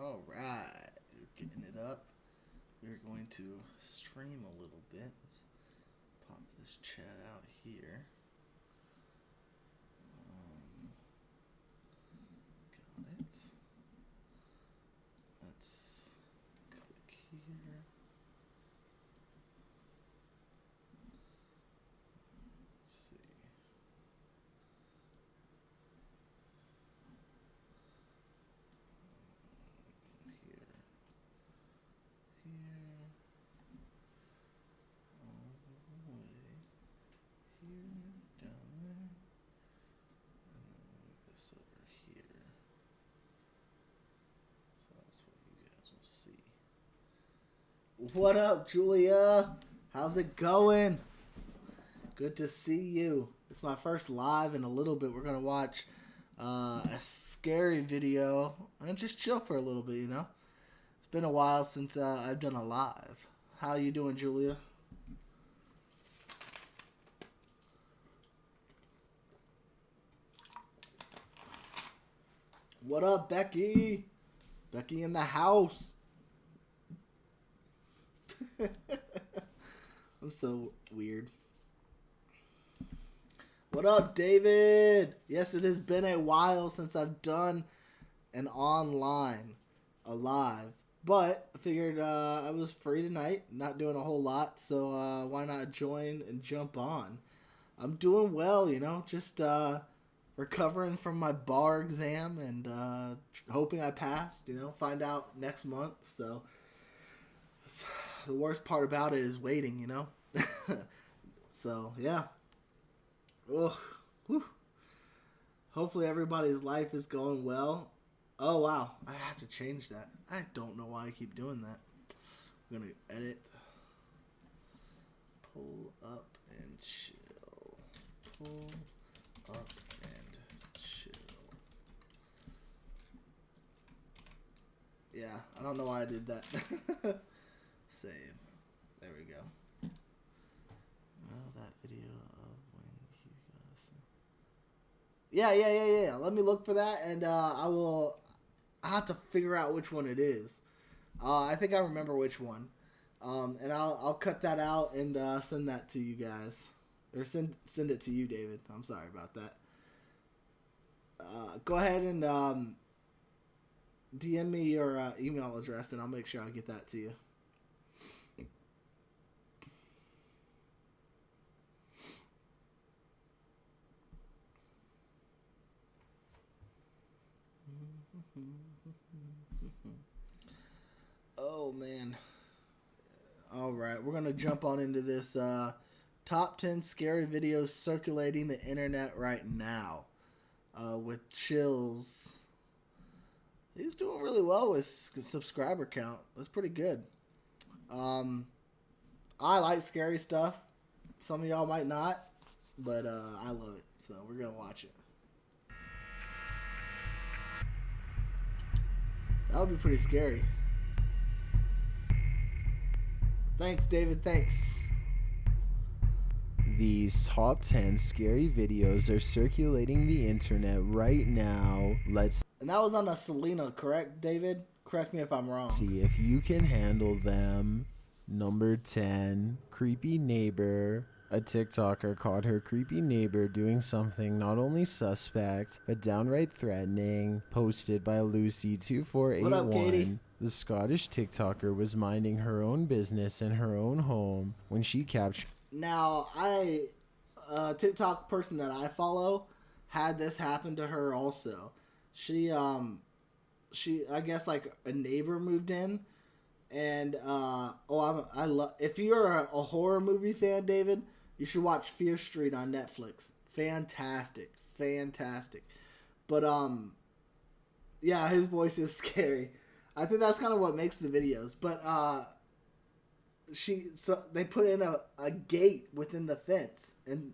All right, we're getting it up. We're going to stream a little bit. Let's pop this chat out here. Got it. Let's click here. Let's see. Here. Here. All the way. Here. Down there. And then we'll move this over here. So that's what you guys will see. What up, Julia? How's it going? Good to see you. It's my first live in a little bit. We're going to watch a scary video and just chill for a little bit, you know? It's been a while since I've done a live. How you doing, Julia? What up, Becky? Becky in the house. I'm so weird. What up, David? Yes, it has been a while since I've done an online, a live. But I figured I was free tonight, not doing a whole lot, so why not join and jump on? I'm doing well, you know, just recovering from my bar exam and hoping I passed, you know, find out next month. So the worst part about it is waiting, you know. So, yeah. Oh, whew. Hopefully everybody's life is going well. Oh, wow. I have to change that. I don't know why I keep doing that. I'm going to edit. Pull up and chill. Pull up and chill. Yeah, I don't know why I did that. Save. There we go. That video of when you guys. Yeah. Let me look for that, and I have to figure out which one it is. I think I remember which one, and I'll cut that out and send that to you guys, or send it to you, David. I'm sorry about that. Go ahead and DM me your email address, and I'll make sure I get that to you. Oh, man. All right, we're going to jump on into this top 10 scary videos circulating the internet right now with Chills. He's doing really well with subscriber count. That's pretty good. I like scary stuff. Some of y'all might not, but I love it. So we're going to watch it. That would be pretty scary. Thanks, David. Thanks. These top 10 scary videos are circulating the internet right now. Let's And that was on a Selena, correct, David? Correct me if I'm wrong. see if you can handle them. Number 10, creepy neighbor. A TikToker caught her creepy neighbor doing something not only suspect, but downright threatening. Posted by Lucy2481. What up, Katie? The Scottish TikToker was minding her own business in her own home when she captured. Now, TikTok person that I follow had this happen to her also. She I guess like a neighbor moved in, and if you're a horror movie fan, David, you should watch Fear Street on Netflix. Fantastic. But yeah, his voice is scary. I think that's kind of what makes the videos. But they put in a gate within the fence, and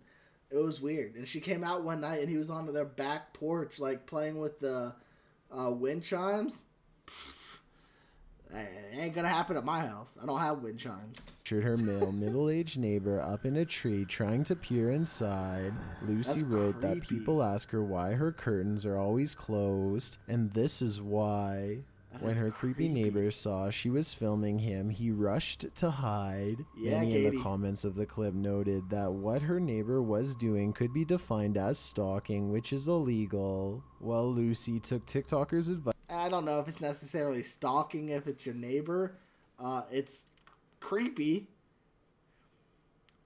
it was weird. And she came out one night, and he was on their back porch, like playing with the wind chimes. It ain't gonna happen at my house. I don't have wind chimes. Her male middle-aged neighbor up in a tree trying to peer inside. Lucy wrote that people ask her why her curtains are always closed, and this is why. That When is her creepy neighbor saw she was filming him, he rushed to hide. Yeah, Many in Katie. the comments of the clip noted that what her neighbor was doing could be defined as stalking, which is illegal. While Lucy took TikTokers' advice. I don't know if it's necessarily stalking if it's your neighbor. It's creepy.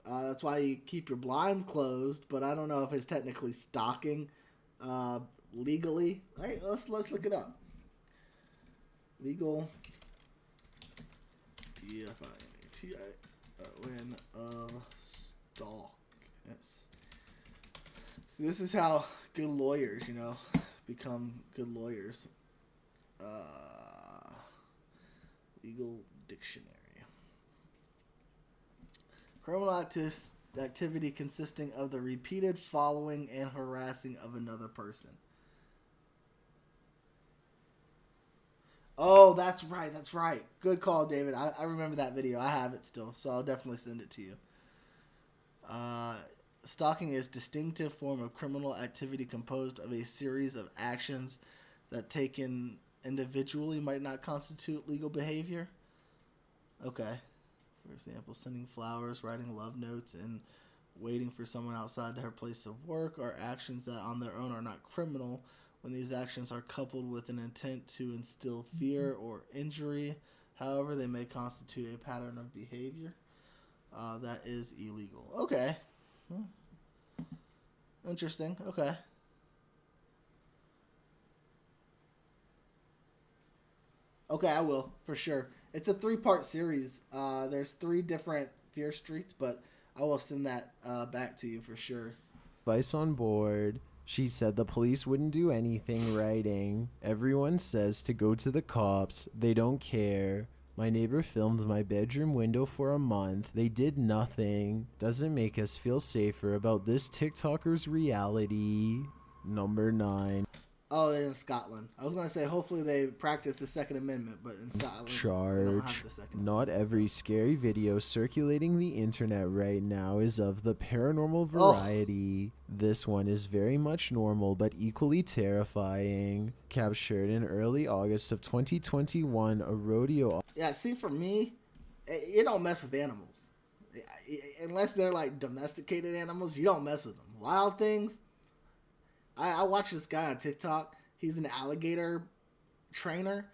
That's why you keep your blinds closed, but I don't know if it's technically stalking legally. Hey, let's look it up. Legal when of stalk. Yes. See, this is how good lawyers, become good lawyers. Legal dictionary. Criminal activity consisting of the repeated following and harassing of another person. Oh, that's right. Good call, David. I remember that video. I have it still, so I'll definitely send it to you. Stalking is a distinctive form of criminal activity composed of a series of actions that taken individually might not constitute legal behavior. Okay. For example, sending flowers, writing love notes, and waiting for someone outside her place of work are actions that on their own are not criminal. When these actions are coupled with an intent to instill fear or injury, however, they may constitute a pattern of behavior that is illegal. Okay. Interesting. Okay. Okay, I will, for sure. It's a 3-part series. There's 3 different Fear Streets, but I will send that back to you for sure. Advice on board. She said the police wouldn't do anything, writing, "Everyone says to go to the cops. They don't care. My neighbor filmed my bedroom window for a month. They did nothing. Doesn't make us feel safer about this TikToker's reality." Number 9. Oh, they're in Scotland. I was going to say hopefully they practice the Second Amendment, but in Scotland, they don't have the Second Not Amendment. every scary video circulating the internet right now is of the paranormal variety. This one is very much normal but equally terrifying. Captured in early August of 2021, a rodeo. Yeah, see, for me, you don't mess with animals. Unless they're like domesticated animals, you don't mess with them. Wild things. I watch this guy on TikTok. He's an alligator trainer.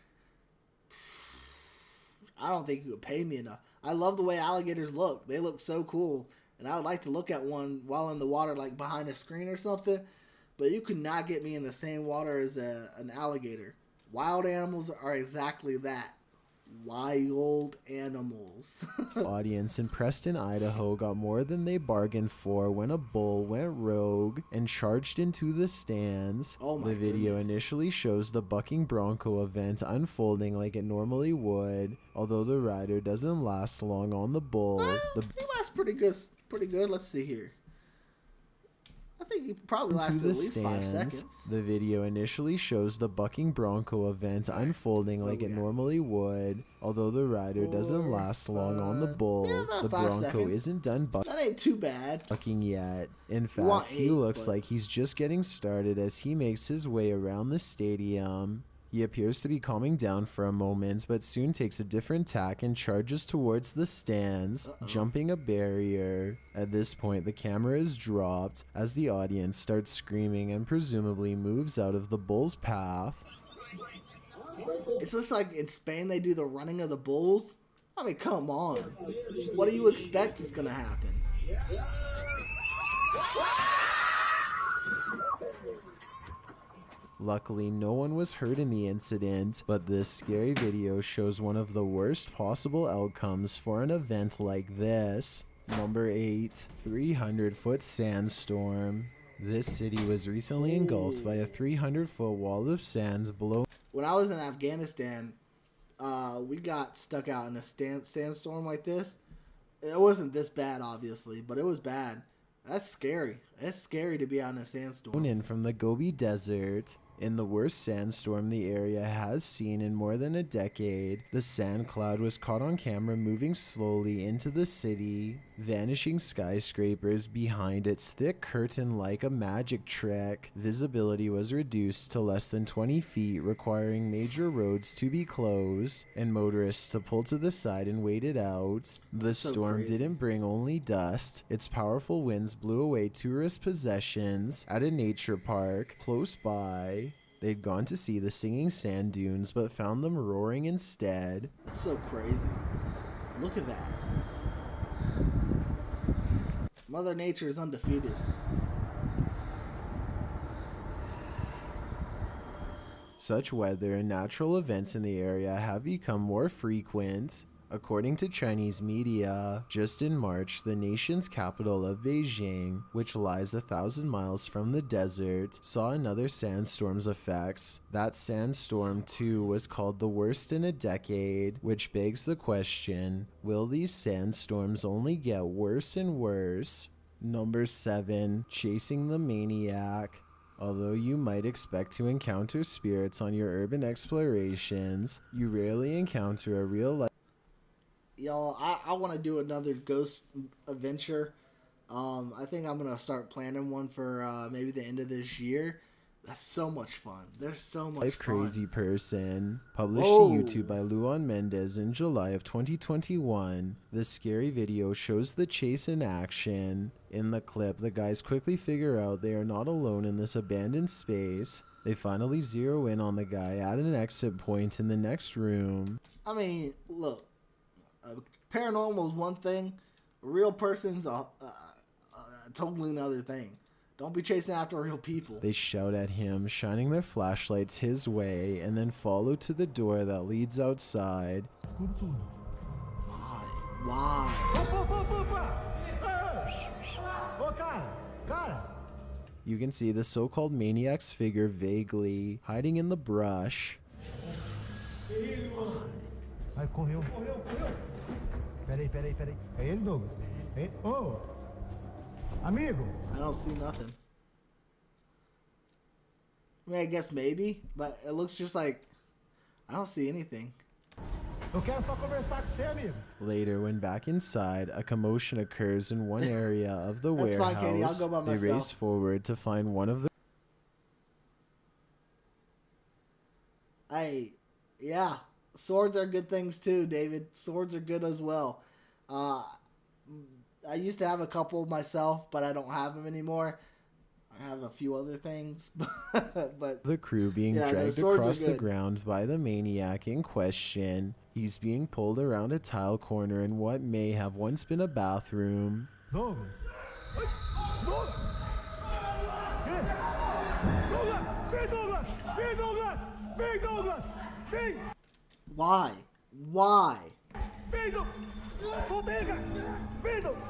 I don't think he would pay me enough. I love the way alligators look. They look so cool. And I would like to look at one while in the water, like behind a screen or something. But you could not get me in the same water as an alligator. Wild animals are exactly that. Wild animals. Audience in Preston, Idaho got more than they bargained for when a bull went rogue and charged into the stands. Oh my The video goodness. initially shows the bucking bronco event unfolding like it normally would, although the rider doesn't last long on the bull. He lasts pretty good. Let's see here. I think he probably Into lasted the at least 5 stands. seconds. The video initially shows the bucking bronco event unfolding like it normally would, although the rider doesn't last long on the bull. Yeah, about The 5 bronco seconds. isn't done That ain't too bad. bucking yet. In want fact, he 8, looks but- like he's just getting started as he makes his way around the stadium. He appears to be calming down for a moment, but soon takes a different tack and charges towards the stands, jumping a barrier. At this point, the camera is dropped as the audience starts screaming and presumably moves out of the bull's path. It's just like in Spain they do the running of the bulls. I mean, come on. What do you expect is going to happen? Luckily, no one was hurt in the incident, but this scary video shows one of the worst possible outcomes for an event like this. Number 8. 300-foot sandstorm. This city was recently engulfed by a 300-foot wall of sand below. When I was in Afghanistan, we got stuck out in a sandstorm like this. It wasn't this bad, obviously, but it was bad. That's scary. It's scary to be out in a sandstorm. In from the Gobi Desert. In the worst sandstorm the area has seen in more than a decade, the sand cloud was caught on camera moving slowly into the city, vanishing skyscrapers behind its thick curtain like a magic trick. Visibility was reduced to less than 20 feet, requiring major roads to be closed and motorists to pull to the side and wait it out. The So storm crazy. didn't bring only dust. Its powerful winds blew away tourist possessions at a nature park close by. They'd gone to see the singing sand dunes, but found them roaring instead. That's so crazy. Look at that. Mother Nature is undefeated. Such weather and natural events in the area have become more frequent. According to Chinese media, just in March, the nation's capital of Beijing, which lies 1,000 miles from the desert, saw another sandstorm's effects. That sandstorm, too, was called the worst in a decade, which begs the question, will these sandstorms only get worse and worse? Number 7. Chasing the Maniac. Although you might expect to encounter spirits on your urban explorations, you rarely encounter a real-life Y'all, I want to do another ghost adventure. I think I'm going to start planning one for maybe the end of this year. That's so much fun. There's so much fun. Crazy person. Published Whoa. to YouTube by Luan Mendez in July of 2021. The scary video shows the chase in action. In the clip, the guys quickly figure out they are not alone in this abandoned space. They finally zero in on the guy at an exit point in the next room. I mean, look, paranormal is one thing. A real person's a totally another thing. Don't be chasing after real people. They shout at him, shining their flashlights his way, and then follow to the door that leads outside. Why? You can see the so-called maniac's figure vaguely, hiding in the brush. Ai, correu. Peraí. É ele, Douglas? É... Ô! Amigo! I don't see nothing. I mean, I guess maybe, but it looks just like I don't see anything. Eu quero só conversar com você, amigo. Later, when back inside, a commotion occurs in one area of the That's fine, warehouse. Katie. I'll go by They myself. race forward to find one of the Yeah, swords are good things too, David. Swords are good as well. I used to have a couple myself, but I don't have them anymore. I have a few other things, but the crew being Yeah, no, dragged swords are across the good. ground by the maniac in question. He's being pulled around a tile corner in what may have once been a bathroom. Douglas! Ai, Douglas! Vem, Douglas! Vem, Douglas! Vem, Douglas! Vem! why? Why? Vem, Douglas! Solta ele, cara! Vem, Douglas!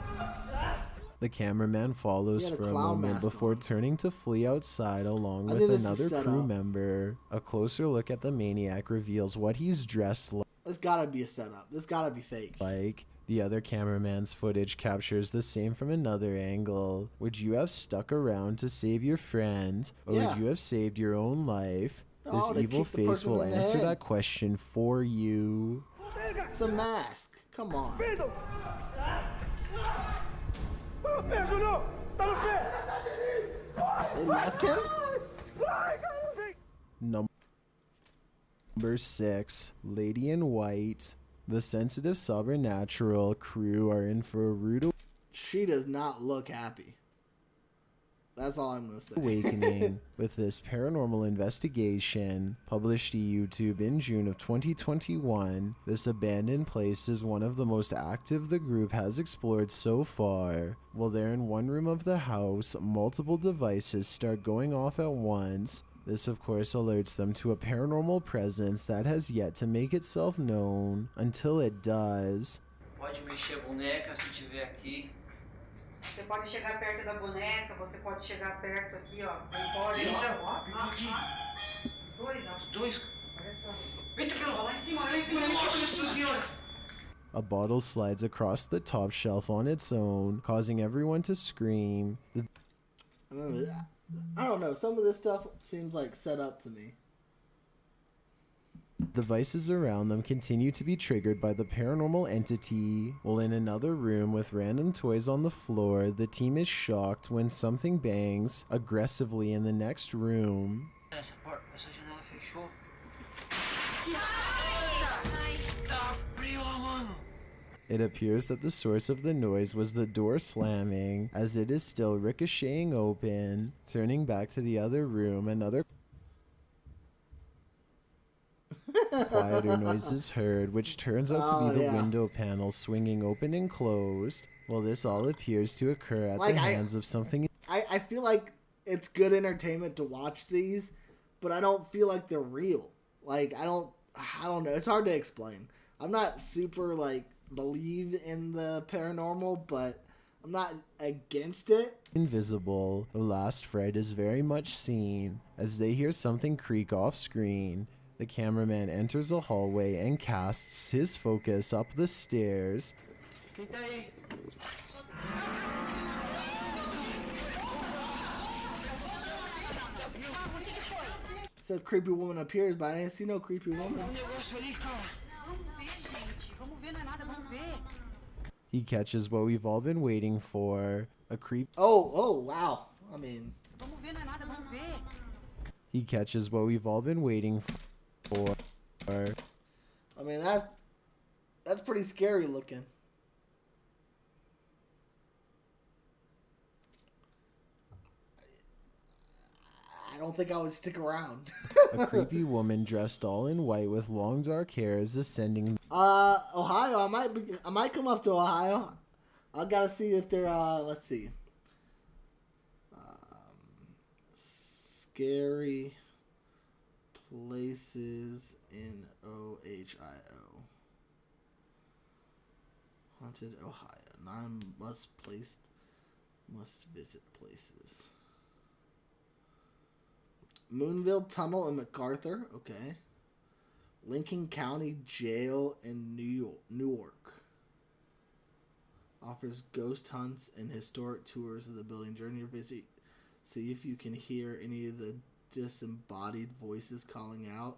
The cameraman follows He had a for a clown moment mask before on. turning to flee outside along I with think this is another set crew up. member. A closer look at the maniac reveals what he's dressed This gotta be a setup. This gotta be fake. like. The other cameraman's footage captures the same from another angle. Would you have stuck around to save your friend, or Yeah. would you have saved your own life? No, This to evil kick the face person will in the answer head. that question for you. Solta ele, cara! It's a mask. Come on. Vem, Douglas! Tá no pé, Júnior! Tá no pé! They left him? Vai, cara! Vem! Number 6, Lady in White. The sensitive Sobernatural crew are in for a rude She does not look happy. That's all I'm gonna say. awakening with this paranormal investigation. Published to YouTube in June of 2021, this abandoned place is one of the most active the group has explored so far. While they're in one room of the house, multiple devices start going off at once. This of course alerts them to a paranormal presence that has yet to make itself known until it does. Pode mexer a boneca se tiver aqui. Você pode chegar perto da boneca, você pode chegar perto aqui, ó. Não pode, Eita, ó. aqui. Dois, ó. Dois. Olha só. Eita, pelo lá em cima, Nossa Senhora. A bottle slides across the top shelf on its own, causing everyone to scream. The I don't know. Some of this stuff seems like set up to me. Devices around them continue to be triggered by the paranormal entity, while in another room with random toys on the floor, the team is shocked when something bangs aggressively in the next room. Essa porta, essa janela fechou. It appears that the source of the noise was the door slamming, as it is still ricocheting open. Turning back to the other room, another quieter noise is heard, which turns out to be the window panel swinging open and closed. Well, this all appears to occur at the hands of something. I feel like it's good entertainment to watch these, but I don't feel like they're real. Like, I don't know. It's hard to explain. I'm not super, like, believe in the paranormal, but I'm not against it. Invisible, the last fright is very much seen as they hear something creak off screen. The cameraman enters a hallway and casts his focus up the stairs. Quem tá aí? Said creepy woman appears, but I didn't see no creepy woman. Negócio ali, cara. Vamos ver, gente. Vamos ver, não é nada, vamos ver. He catches what we've all been waiting for, a creep. Oh, wow. I mean, Vamos ver, não é nada, vamos ver. He catches what we've all been waiting for. that's pretty scary looking. I don't think I would stick around. A creepy woman dressed all in white with long dark hair is ascending. Ohio. I might come up to Ohio. I gotta see if they're let's see. Scary places in Ohio. Haunted Ohio. 9 must visit places. Moonville Tunnel in MacArthur. Okay. Lincoln County Jail in Newark. Offers ghost hunts and historic tours of the building during your visit. See if you can hear any of the disembodied voices calling out.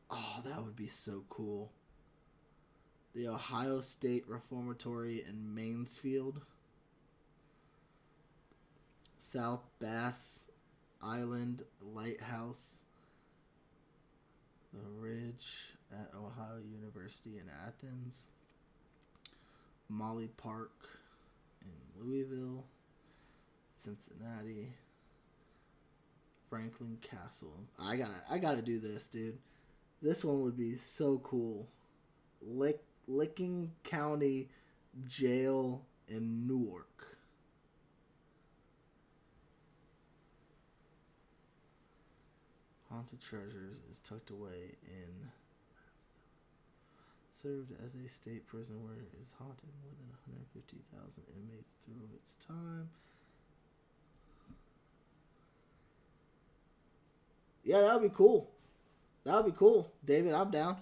Oh, that would be so cool. The Ohio State Reformatory in Mansfield. South Bass Island Lighthouse. The Ridge at Ohio University in Athens. Molly Park in Louisville. Cincinnati. Franklin Castle. I gotta do this, dude. This one would be so cool. Licking County Jail in Newark. Haunted Treasures is tucked away in. Served as a state prison where it is haunted more than 150,000 inmates through its time. Yeah, that would be cool. That would be cool. David, I'm down.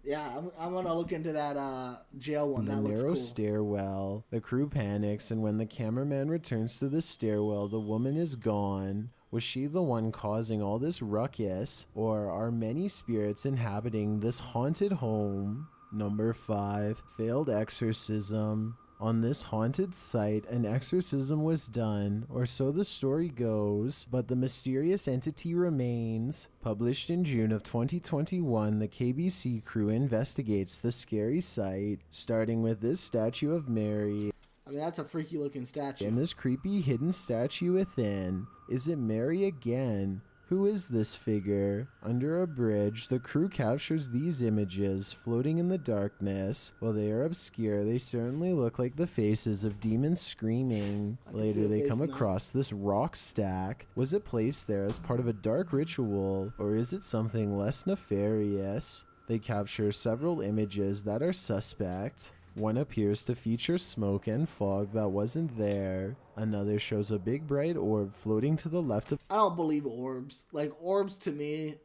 Yeah, I'm gonna look into that jail one. The That looks narrow cool. stairwell. The crew panics, and when the cameraman returns to the stairwell, the woman is gone. Was she the one causing all this ruckus, or are many spirits inhabiting this haunted home? Number 5, failed exorcism. On this haunted site, an exorcism was done, or so the story goes, but the mysterious entity remains. Published in June of 2021, the KBC crew investigates the scary site, starting with this statue of Mary. I mean, that's a freaky looking statue. And this creepy hidden statue within. Is it Mary again? Who is this figure? Under a bridge, the crew captures these images floating in the darkness. While they are obscure, they certainly look like the faces of demons screaming. Later, they come across this rock stack. Was it placed there as part of a dark ritual, or is it something less nefarious? They capture several images that are suspect. One appears to feature smoke and fog that wasn't there. Another shows a big bright orb floating to the left of. I don't believe orbs. Like, orbs to me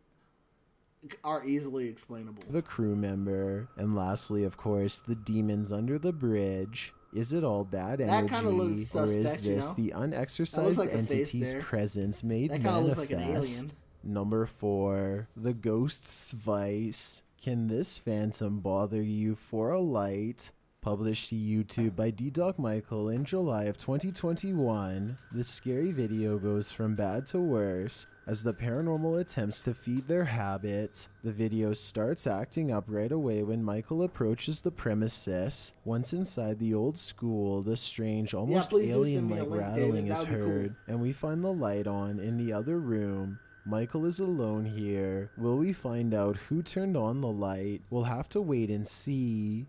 are easily explainable. The crew member. And lastly, of course, the demons under the bridge. Is it all bad That energy, kinda looks or is suspect, you this know? the That looks unexercised like a face entity's there. presence made That kinda looks manifest? like an alien. Number 4, the ghost's vice. Can this phantom bother you for a light? Published to YouTube by D-Dog Michael in July of 2021, this scary video goes from bad to worse as the paranormal attempts to feed their habit. The video starts acting up right away when Michael approaches the premises. Once inside the old school, the strange, almost please do send me a alien-like link, rattling David. is That would be cool. heard, and we find the light on in the other room. Michael is alone here. Will we find out who turned on the light? We'll have to wait and see.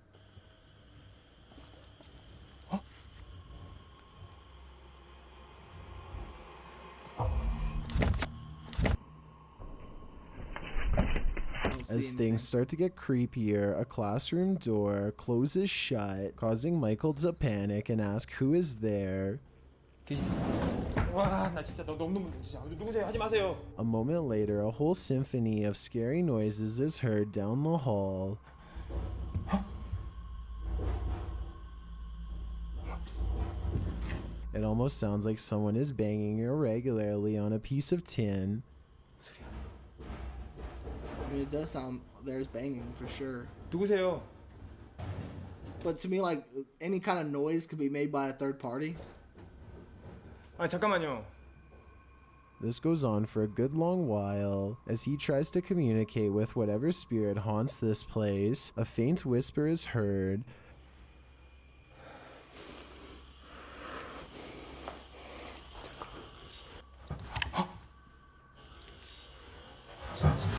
As things start to get creepier, a classroom door closes shut, causing Michael to panic and ask who is there. 와, 나 진짜 너무 진짜 누구세요? 하지 마세요. A moment later, a whole symphony of scary noises is heard down the hall. It almost sounds like someone is banging irregularly on a piece of tin. I mean, it does sound there's banging for sure. 누구세요? But to me, like any kind of noise could be made by a third party. 아, 잠깐만요. This goes on for a good long while. As he tries to communicate with whatever spirit haunts this place, a faint whisper is heard.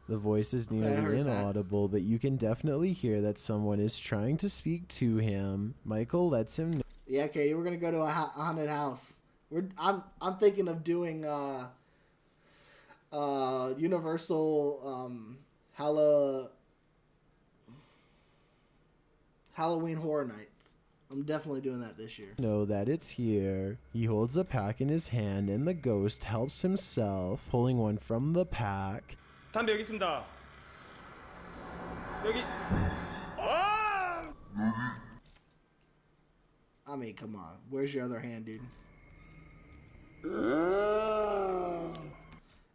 The voice is heard nearly that. inaudible, but you can definitely hear that someone is trying to speak to him. Michael lets him know. Yeah, Katie, we're gonna go to a haunted house. I'm thinking of doing Universal Halloween Horror Nights. I'm definitely doing that this year. Know that it's here. He holds a pack in his hand and the ghost helps himself, pulling one from the pack. 담배 여기 있습니다. 여기. 아! I mean, come on. Where's your other hand, dude?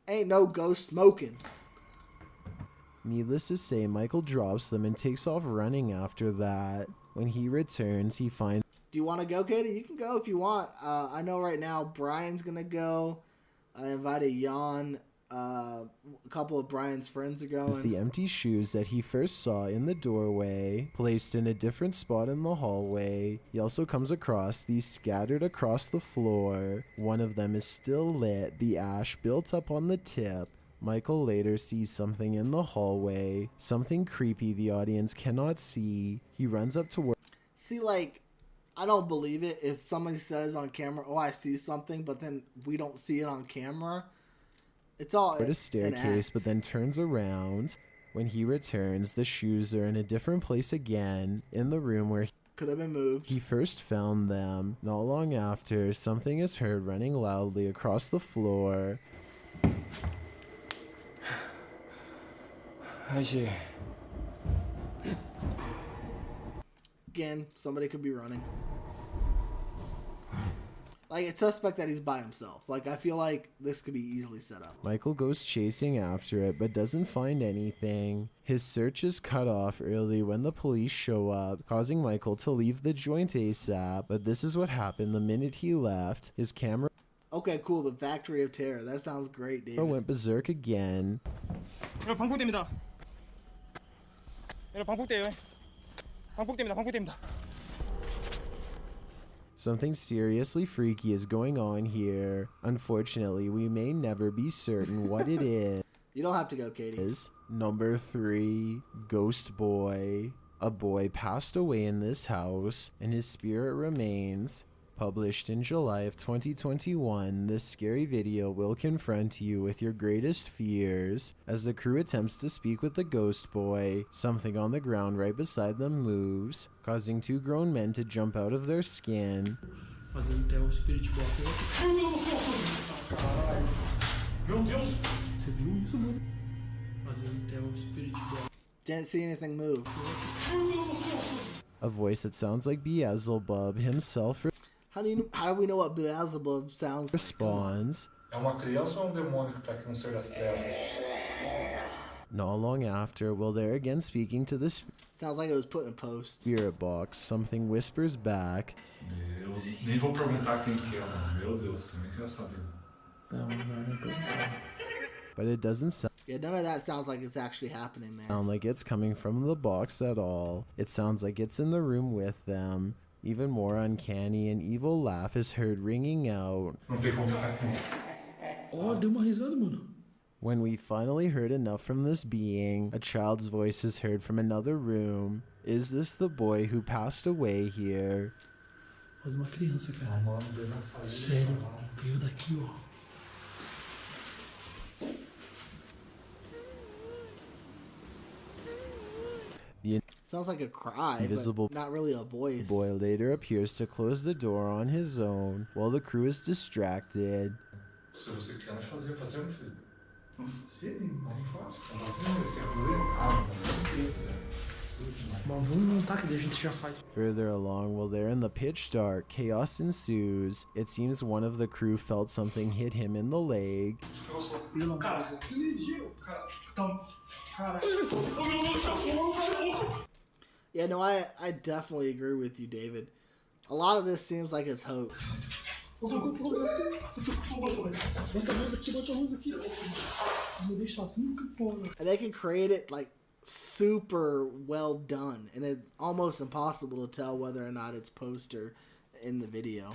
Ain't no ghost smoking. Needless to say, Michael drops them and takes off running after that. When he returns, he finds Do you want to go, Katie? You can go if you want. I know right now Brian's gonna go. I invited Jan. A couple of Brian's friends are going. the empty shoes that he first saw in the doorway, placed in a different spot in the hallway. He also comes across these scattered across the floor. One of them is still lit, the ash built up on the tip. Michael later sees something in the hallway, something creepy the audience cannot see. He runs up to where See, like, I don't believe it if somebody says on camera, "Oh, I see something," but then we don't see it on camera. It's all a an staircase, act. but then turns around. When he returns, the shoes are in a different place again, in the room where Could have been moved. he first found them. Not long after, something is heard running loudly across the floor. 아이씨. Again, somebody could be running. Like, it's suspect that he's by himself. Like, I feel like this could be easily set up. Michael goes chasing after it, but doesn't find anything. His search is cut off early when the police show up, causing Michael to leave the joint ASAP. But this is what happened the minute he left. His camera Okay, cool. The Factory of Terror. That sounds great, David. went berserk again. 여러분 방폭대입니다. 여러분 방폭대예요. 방폭대입니다. 방폭대입니다. Something seriously freaky is going on here. Unfortunately, we may never be certain what it is. You don't have to go, Katie. Number 3, Ghost Boy. A boy passed away in this house, and his spirit remains. Published in July of 2021, this scary video will confront you with your greatest fears. As the crew attempts to speak with the ghost boy, something on the ground right beside them moves, causing 2 grown men to jump out of their skin. Fazer até o Spirit Box. Meu Deus! Você viu isso, mano? Fazer até o Spirit Box. Didn't see anything move. A voice that sounds like Beelzebub himself How do we know what Beelzebub sounds like? responds. É uma criança ou demônio que tá aqui no ser das trevas? Not long after, while they're again speaking to the Sounds like it was put in post. spirit box, something whispers back. Eu nem vou perguntar quem que é, mano. Meu Deus, também quero saber. Não, não perguntar. But it doesn't Yeah, none of that sounds like it's actually happening there. sound like it's coming from the box at all. It sounds like it's in the room with them. Even more uncanny, an evil laugh is heard ringing out. Não tem como ficar aqui. Ó, deu uma risada, mano. When we finally heard enough from this being, a child's voice is heard from another room. Is this the boy who passed away here? Faz uma criança, cara. Mano, veio na saída. Sério, veio daqui, ó. Sounds like a cry, Invisible but not really a voice. Boy later appears to close the door on his own while the crew is distracted. Se você quer, nós fazer um filho. Não fazia, não faço. Não fazia, quer fazer? Ah, não queria fazer. Mas vamos montar que daí a gente já faz. Further along, while they're in the pitch dark, chaos ensues. It seems one of the crew felt something hit him in the leg. Cara, se ligeiro, cara. Então, cara. Yeah, no, I definitely agree with you, David. A lot of this seems like it's hoax. Bota a luz aqui, bota a luz aqui. Não deixa sozinho, que porra. And they can create it like super well done, and it's almost impossible to tell whether or not it's poster in the video.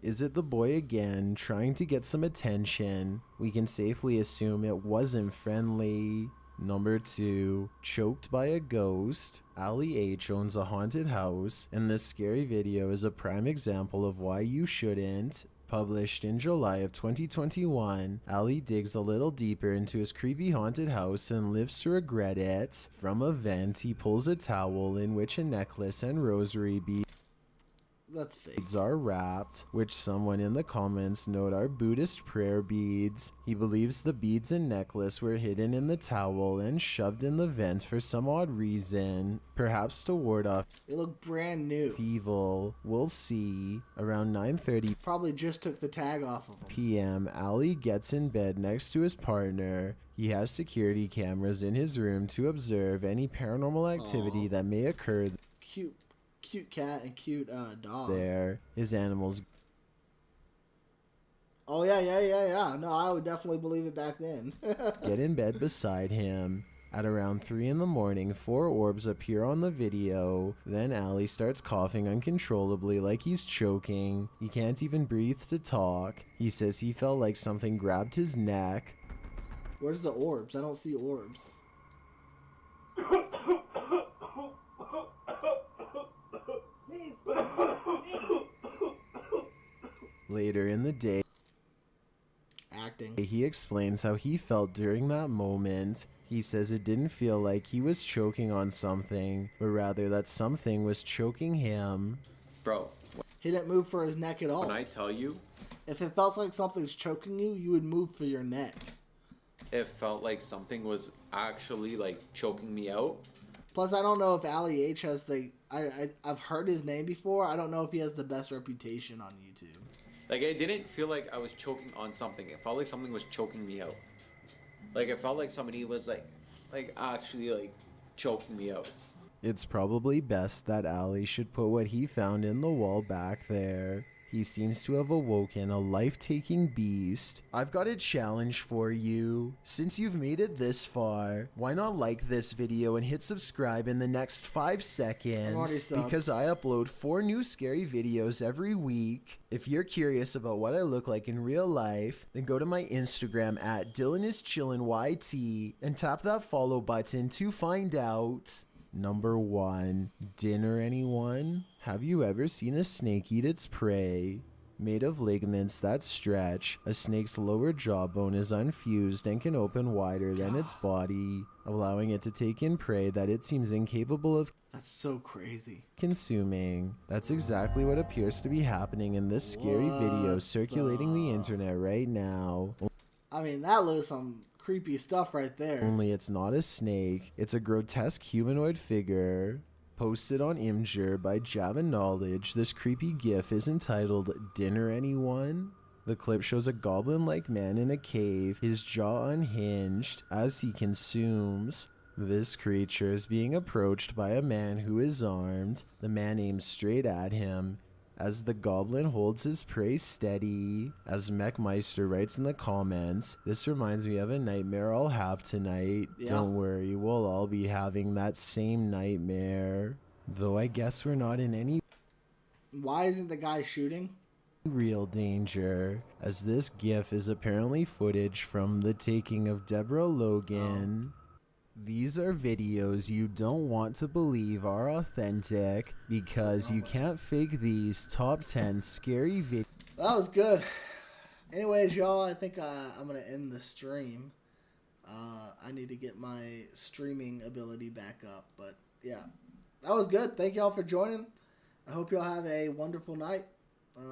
Is it the boy again, trying to get some attention? We can safely assume it wasn't friendly. Number 2, choked by a ghost. Ali H owns a haunted house, and this scary video is a prime example of why you shouldn't. Published in July of 2021, Ali digs a little deeper into his creepy haunted house and lives to regret it. From a vent, he pulls a towel in which a necklace and rosary beads That's fake. are wrapped, which someone in the comments note are Buddhist prayer beads. He believes the beads and necklace were hidden in the towel and shoved in the vent for some odd reason, perhaps to ward off They look brand new. evil. We'll see. Around 9:30 Probably just took the tag off of them. p.m., Ali gets in bed next to his partner. He has security cameras in his room to observe any paranormal activity that may occur Cute cat and cute dog. there. His animals Oh yeah. No, I would definitely believe it back then. get in bed beside him. At around 3 in the morning, 4 orbs appear on the video. Then Ali starts coughing uncontrollably like he's choking. He can't even breathe to talk. He says he felt like something grabbed his neck. Where's the orbs? I don't see orbs. Later in the day, Acting. he explains how he felt during that moment. He says it didn't feel like he was choking on something, but rather that something was choking him. Bro, He didn't move for his neck at all. when I tell you, If it felt like something's choking you, you would move for your neck. it felt like something was actually like choking me out. Plus, I don't know if Ali H has the. I've heard his name before. I don't know if he has the best reputation on YouTube. Like, I didn't feel like I was choking on something. It felt like something was choking me out. Like, it felt like somebody was like actually like choking me out. It's probably best that Ali should put what he found in the wall back there. He seems to have awoken a life-taking beast. I've got a challenge for you. Since you've made it this far, why not like this video and hit subscribe in the next 5 I'm already seconds? subbed. Because I upload 4 new scary videos every week. If you're curious about what I look like in real life, then go to my Instagram at DylanIsChillinYT and tap that follow button to find out. Number 1. Dinner, anyone? Have you ever seen a snake eat its prey? Made of ligaments that stretch, a snake's lower jawbone is unfused and can open wider than its body, allowing it to take in prey that it seems incapable of That's so crazy. consuming. That's exactly what appears to be happening in this scary video What circulating the the- internet right now. I mean, that was some creepy stuff right there. Only it's not a snake, it's a grotesque humanoid figure. Posted on Imgur by Java Knowledge, this creepy gif is entitled Dinner Anyone? The clip shows a goblin-like man in a cave, his jaw unhinged as he consumes. This creature is being approached by a man who is armed. The man aims straight at him as the goblin holds his prey steady. As Mechmeister writes in the comments, this reminds me of a nightmare I'll have tonight. Yeah. Don't worry, we'll all be having that same nightmare. Though I guess we're not in any Why isn't the guy shooting? real danger, as this gif is apparently footage from the taking of Deborah Logan. These are videos you don't want to believe are authentic because you can't fake these top 10 scary videos. That was good. Anyways, y'all, I think I'm going to end the stream. I need to get my streaming ability back up. But, yeah, that was good. Thank y'all for joining. I hope y'all have a wonderful night.